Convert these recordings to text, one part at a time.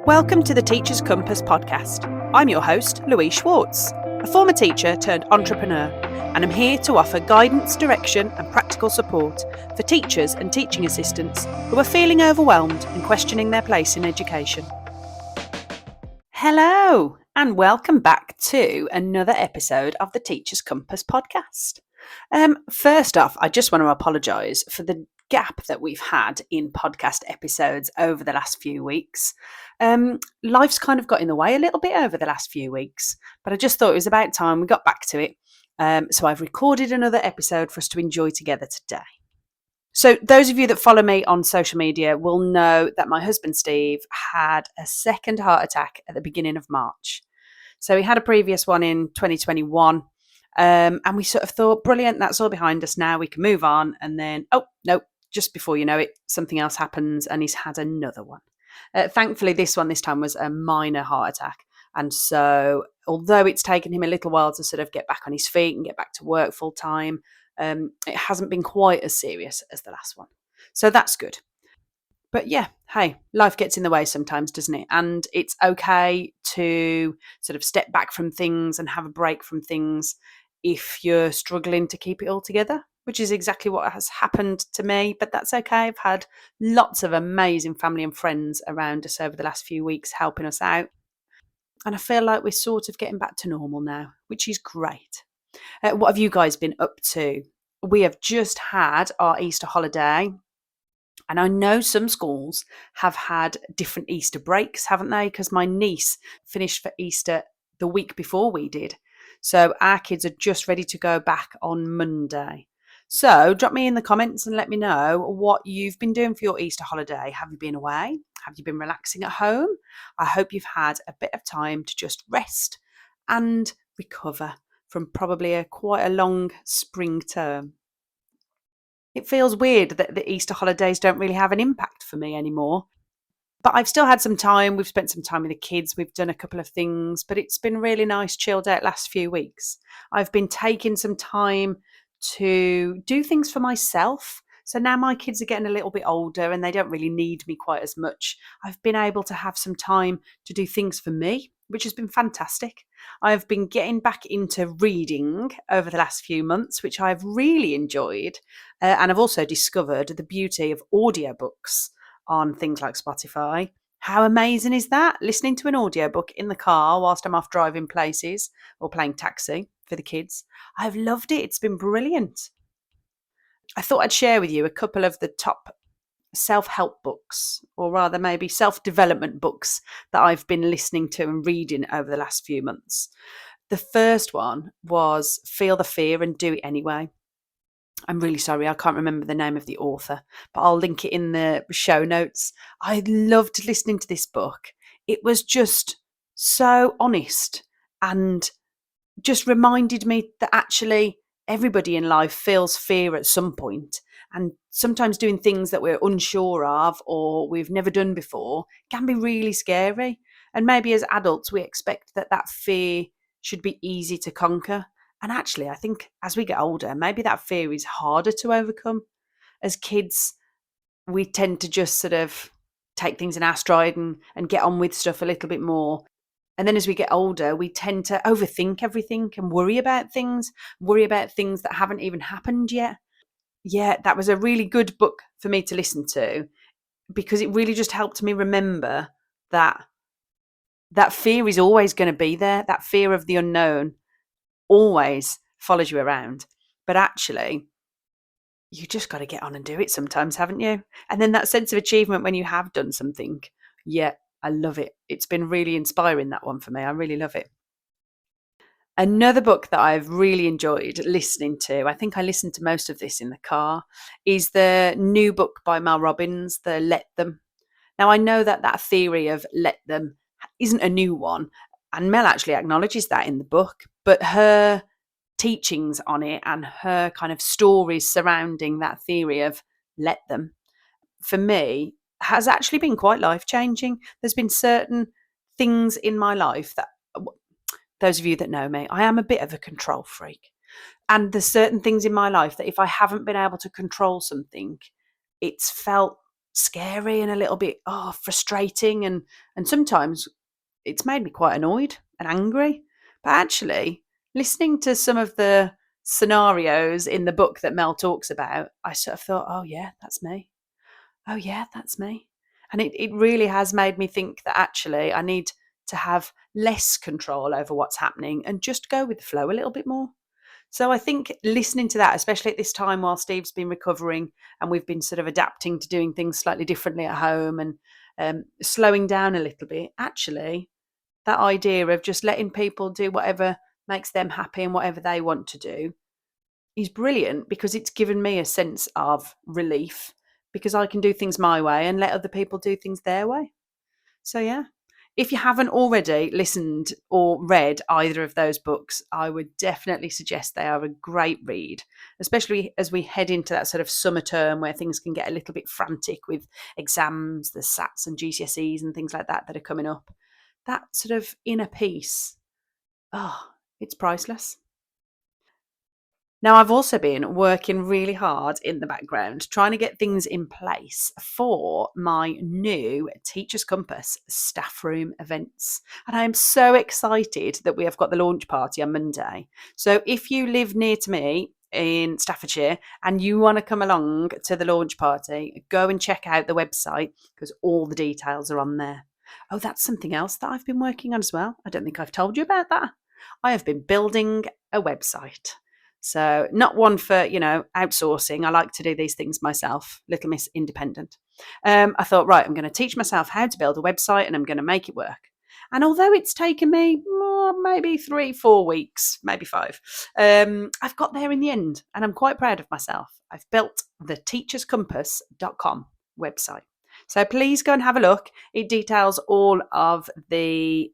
Welcome to the Teacher's Compass podcast. I'm your host, Louise Schwartz, a former teacher turned entrepreneur, and I'm here to offer guidance, direction, and practical support for teachers and teaching assistants who are feeling overwhelmed and questioning their place in education. Hello, and welcome back to another episode of the Teacher's Compass podcast. First off, I just want to apologise for the gap that we've had in podcast episodes over the last few weeks. Life's kind of got in the way a little bit over the last few weeks, but I just thought it was about time we got back to it. So I've recorded another episode for us to enjoy together today. So those of you that follow me on social media will know that my husband Steve had a second heart attack at the beginning of March. So he had a previous one in 2021. And we sort of thought, brilliant, that's all behind us now, we can move on. And then, oh, no, just before you know it, something else happens and he's had another one. Thankfully, this time was a minor heart attack. And so although it's taken him a little while to sort of get back on his feet and get back to work full time, it hasn't been quite as serious as the last one. So that's good. But yeah, hey, life gets in the way sometimes, doesn't it? And it's okay to sort of step back from things and have a break from things if you're struggling to keep it all together, which is exactly what has happened to me. But that's okay. I've had lots of amazing family and friends around us over the last few weeks helping us out. And I feel like we're sort of getting back to normal now, which is great. What have you guys been up to? We have just had our Easter holiday. And I know some schools have had different Easter breaks, haven't they? Because my niece finished for Easter the week before we did. So our kids are just ready to go back on Monday. So drop me in the comments and let me know what you've been doing for your Easter holiday. Have you been away? Have you been relaxing at home? I hope you've had a bit of time to just rest and recover from probably quite a long spring term. It feels weird that the Easter holidays don't really have an impact for me anymore. But I've still had some time. We've spent some time with the kids. We've done a couple of things, but it's been really nice, chilled out last few weeks. I've been taking some time to do things for myself. So now my kids are getting a little bit older and they don't really need me quite as much. I've been able to have some time to do things for me, which has been fantastic. I've been getting back into reading over the last few months, which I've really enjoyed. And I've also discovered the beauty of audiobooks on things like Spotify. How amazing is that? Listening to an audiobook in the car whilst I'm off driving places or playing taxi for the kids. I've loved it. It's been brilliant. I thought I'd share with you a couple of the top self-help books, or rather maybe self-development books that I've been listening to and reading over the last few months. The first one was Feel the Fear and Do It Anyway. I'm really sorry, I can't remember the name of the author, but I'll link it in the show notes. I loved listening to this book. It was just so honest and just reminded me that actually everybody in life feels fear at some point. And sometimes doing things that we're unsure of or we've never done before can be really scary. And maybe as adults, we expect that fear should be easy to conquer. And actually, I think as we get older, maybe that fear is harder to overcome. As kids, we tend to just sort of take things in our stride and get on with stuff a little bit more. And then as we get older, we tend to overthink everything and worry about things that haven't even happened yet. Yeah, that was a really good book for me to listen to because it really just helped me remember that fear is always going to be there. That fear of the unknown always follows you around. But actually, you just got to get on and do it sometimes, haven't you? And then that sense of achievement when you have done something. Yeah, I love it. It's been really inspiring, that one for me. I really love it. Another book that I've really enjoyed listening to, I think I listened to most of this in the car, is the new book by Mel Robbins, the Let Them. Now, I know that theory of let them isn't a new one, and Mel actually acknowledges that in the book, but her teachings on it and her kind of stories surrounding that theory of let them, for me, has actually been quite life-changing. There's been certain things in my life that, those of you that know me, I am a bit of a control freak. And there's certain things in my life that if I haven't been able to control something, it's felt scary and a little bit frustrating, and sometimes it's made me quite annoyed and angry. But actually, listening to some of the scenarios in the book that Mel talks about, I sort of thought, oh yeah, that's me. Oh yeah, that's me. And it really has made me think that actually I need to have less control over what's happening and just go with the flow a little bit more. So I think listening to that, especially at this time while Steve's been recovering and we've been sort of adapting to doing things slightly differently at home and slowing down a little bit, actually, that idea of just letting people do whatever makes them happy and whatever they want to do is brilliant because it's given me a sense of relief because I can do things my way and let other people do things their way. So, yeah. If you haven't already listened or read either of those books, I would definitely suggest they are a great read, especially as we head into that sort of summer term where things can get a little bit frantic with exams, the SATs and GCSEs and things like that are coming up. That sort of inner peace, oh, it's priceless. Now, I've also been working really hard in the background trying to get things in place for my new Teachers Compass staff room events. And I am so excited that we have got the launch party on Monday. So if you live near to me in Staffordshire and you want to come along to the launch party, go and check out the website because all the details are on there. Oh, that's something else that I've been working on as well. I don't think I've told you about that. I have been building a website. So not one for, outsourcing. I like to do these things myself, little Miss Independent. I thought, right, I'm going to teach myself how to build a website and I'm going to make it work. And although it's taken me maybe 3-4 weeks, maybe 5, I've got there in the end and I'm quite proud of myself. I've built the teacherscompass.com website. So please go and have a look. It details all of the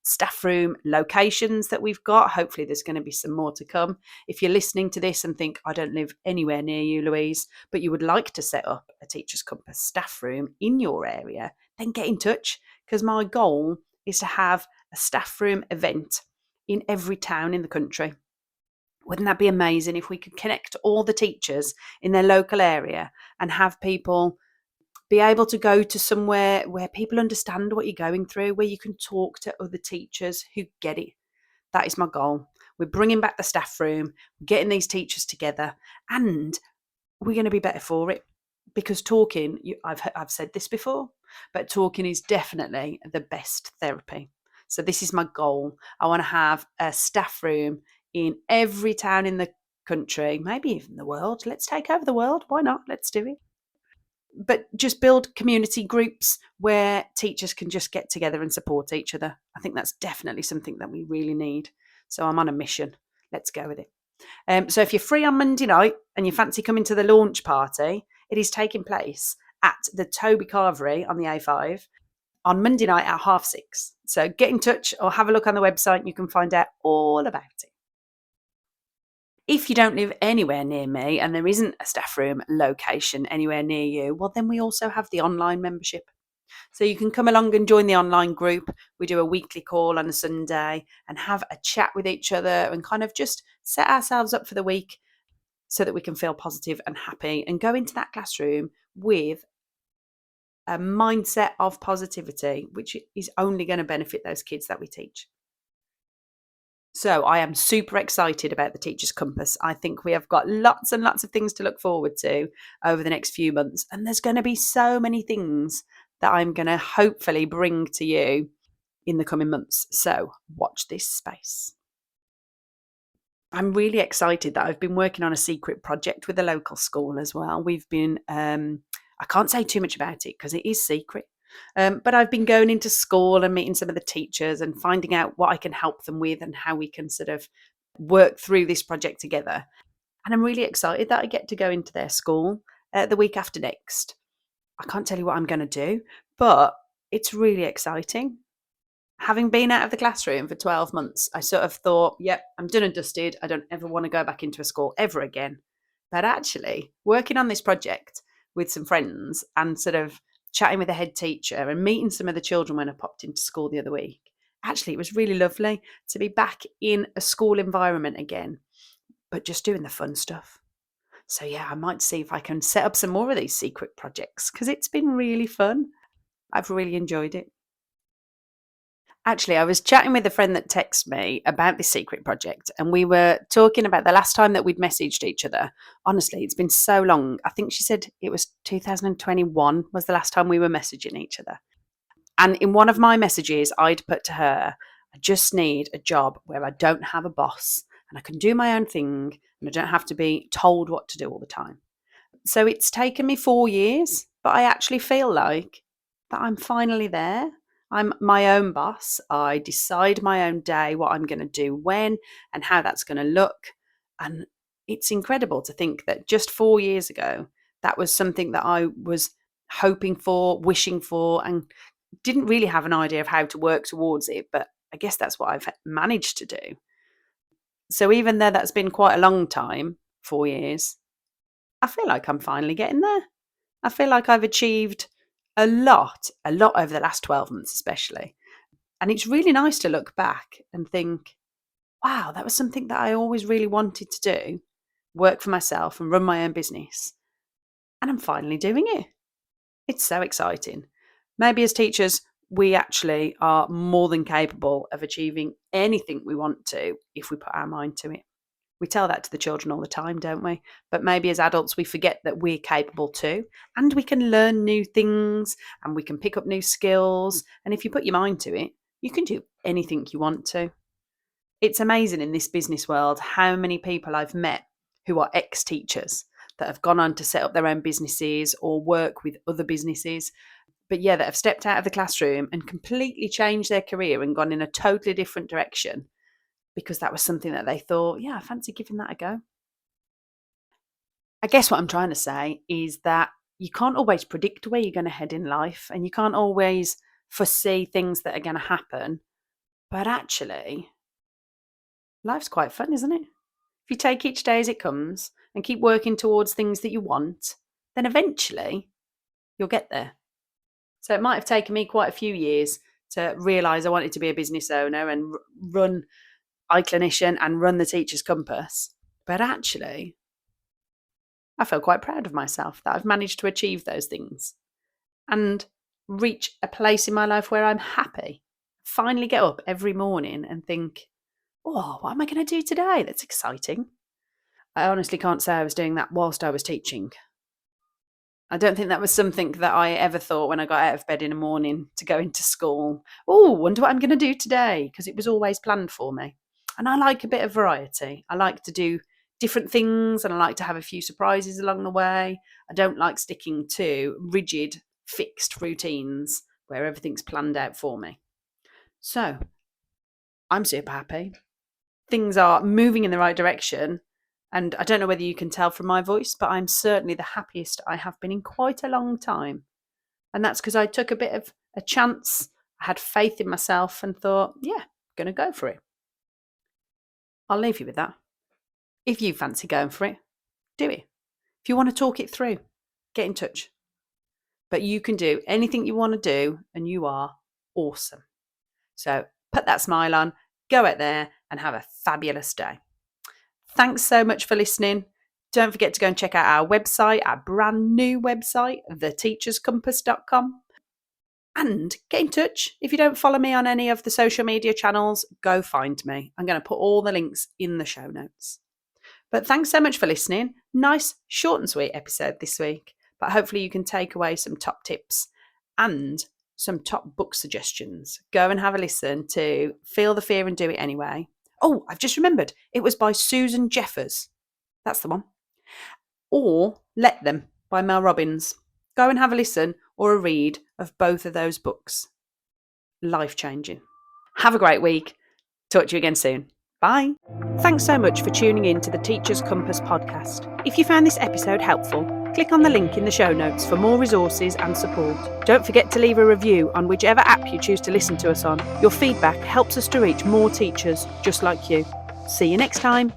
staff room locations that we've got. Hopefully there's going to be some more to come. If you're listening to this and think, I don't live anywhere near you, Louise, but you would like to set up a Teachers Compass staff room in your area, then get in touch because my goal is to have a staff room event in every town in the country. Wouldn't that be amazing if we could connect all the teachers in their local area and have people be able to go to somewhere where people understand what you're going through, where you can talk to other teachers who get it. That is my goal. We're bringing back the staff room, getting these teachers together, and we're going to be better for it because talking, I've said this before, but talking is definitely the best therapy. So this is my goal. I want to have a staff room in every town in the country, maybe even the world. Let's take over the world. Why not? Let's do it. But just build community groups where teachers can just get together and support each other. I think that's definitely something that we really need. So I'm on a mission. Let's go with it. So if you're free on Monday night and you fancy coming to the launch party, it is taking place at the Toby Carvery on the A5 on Monday night at 6:30. So get in touch or have a look on the website and you can find out all about it. If you don't live anywhere near me and there isn't a staff room location anywhere near you, well, then we also have the online membership. So you can come along and join the online group. We do a weekly call on a Sunday and have a chat with each other and kind of just set ourselves up for the week so that we can feel positive and happy and go into that classroom with a mindset of positivity, which is only going to benefit those kids that we teach. So I am super excited about the Teacher's Compass. I think we have got lots and lots of things to look forward to over the next few months. And there's going to be so many things that I'm going to hopefully bring to you in the coming months. So watch this space. I'm really excited that I've been working on a secret project with a local school as well. We've been, I can't say too much about it because it is secret. But I've been going into school and meeting some of the teachers and finding out what I can help them with and how we can sort of work through this project together. And I'm really excited that I get to go into their school the week after next. I can't tell you what I'm going to do, but it's really exciting. Having been out of the classroom for 12 months, I sort of thought, yep, I'm done and dusted. I don't ever want to go back into a school ever again. But actually, working on this project with some friends and sort of chatting with the head teacher and meeting some of the children when I popped into school the other week, actually, it was really lovely to be back in a school environment again, but just doing the fun stuff. So yeah, I might see if I can set up some more of these secret projects because it's been really fun. I've really enjoyed it. Actually, I was chatting with a friend that texted me about this secret project, and we were talking about the last time that we'd messaged each other. Honestly, it's been so long. I think she said it was 2021 was the last time we were messaging each other. And in one of my messages, I'd put to her, I just need a job where I don't have a boss and I can do my own thing and I don't have to be told what to do all the time. So it's taken me 4 years, but I actually feel like that I'm finally there. I'm my own boss. I decide my own day, what I'm going to do when, and how that's going to look. And it's incredible to think that just 4 years ago, that was something that I was hoping for, wishing for, and didn't really have an idea of how to work towards it. But I guess that's what I've managed to do. So even though that's been quite a long time, 4 years, I feel like I'm finally getting there. I feel like I've achieved a lot over the last 12 months, especially. And it's really nice to look back and think, wow, that was something that I always really wanted to do, work for myself and run my own business. And I'm finally doing it. It's so exciting. Maybe as teachers, we actually are more than capable of achieving anything we want to if we put our mind to it. We tell that to the children all the time, don't we? But maybe as adults, we forget that we're capable too. And we can learn new things and we can pick up new skills. And if you put your mind to it, you can do anything you want to. It's amazing in this business world how many people I've met who are ex teachers that have gone on to set up their own businesses or work with other businesses. But yeah, that have stepped out of the classroom and completely changed their career and gone in a totally different direction because that was something that they thought, yeah, I fancy giving that a go. I guess what I'm trying to say is that you can't always predict where you're going to head in life and you can't always foresee things that are going to happen. But actually, life's quite fun, isn't it? If you take each day as it comes and keep working towards things that you want, then eventually you'll get there. So it might have taken me quite a few years to realise I wanted to be a business owner and run iClinician and run the Teacher's Compass. But actually, I feel quite proud of myself that I've managed to achieve those things and reach a place in my life where I'm happy. Finally get up every morning and think, oh, what am I going to do today? That's exciting. I honestly can't say I was doing that whilst I was teaching. I don't think that was something that I ever thought when I got out of bed in the morning to go into school. Oh, wonder what I'm going to do today, because it was always planned for me. And I like a bit of variety. I like to do different things and I like to have a few surprises along the way. I don't like sticking to rigid, fixed routines where everything's planned out for me. So I'm super happy. Things are moving in the right direction. And I don't know whether you can tell from my voice, but I'm certainly the happiest I have been in quite a long time. And that's because I took a bit of a chance. I had faith in myself and thought, yeah, going to go for it. I'll leave you with that. If you fancy going for it, do it. If you want to talk it through, get in touch. But you can do anything you want to do and you are awesome. So put that smile on, go out there and have a fabulous day. Thanks so much for listening. Don't forget to go and check out our website, our brand new website, theteacherscompass.com. And get in touch. If you don't follow me on any of the social media channels, go find me. I'm going to put all the links in the show notes. But thanks so much for listening. Nice, short and sweet episode this week. But hopefully you can take away some top tips and some top book suggestions. Go and have a listen to Feel the Fear and Do It Anyway. Oh, I've just remembered. It was by Susan Jeffers. That's the one. Or Let Them by Mel Robbins. Go and have a listen or a read of both of those books. Life-changing. Have a great week. Talk to you again soon. Bye. Thanks so much for tuning in to the Teacher's Compass podcast. If you found this episode helpful, click on the link in the show notes for more resources and support. Don't forget to leave a review on whichever app you choose to listen to us on. Your feedback helps us to reach more teachers just like you. See you next time.